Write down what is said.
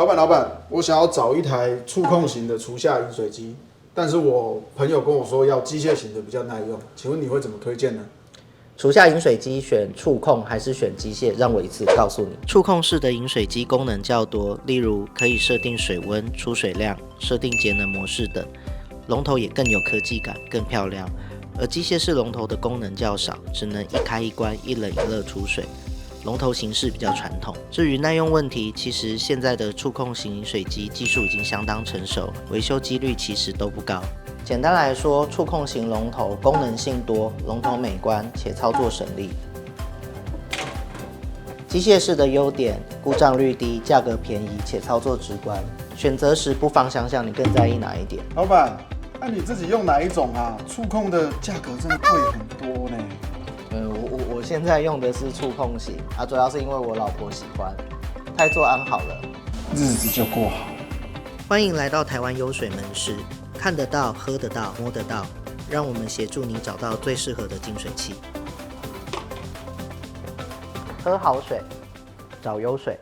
老板，我想要找一台触控型的厨下饮水机，但是我朋友跟我说要机械型的比较耐用，请问你会怎么推荐呢？厨下饮水机选触控还是选机械？让我一次告诉你。触控式的饮水机功能较多，例如可以设定水温、出水量、设定节能模式等，龙头也更有科技感，更漂亮。而机械式龙头的功能较少，只能一开一关、一冷一热出水，龙头形式比较传统。至于耐用问题，其实现在的触控型饮水机技术已经相当成熟，维修几率其实都不高。简单来说，触控型龙头功能性多，龙头美观且操作省力。机械式的优点，故障率低，价格便宜且操作直观。选择时不妨想想你更在意哪一点。老板，那你自己用哪一种啊？触控的价格真的贵很多呢。我现在用的是触控型啊，主要是因为我老婆喜欢。太做安好了，日子就过好。欢迎来到台湾优水门市，看得到、喝得到、摸得到，让我们协助你找到最适合的净水器。喝好水，找优水。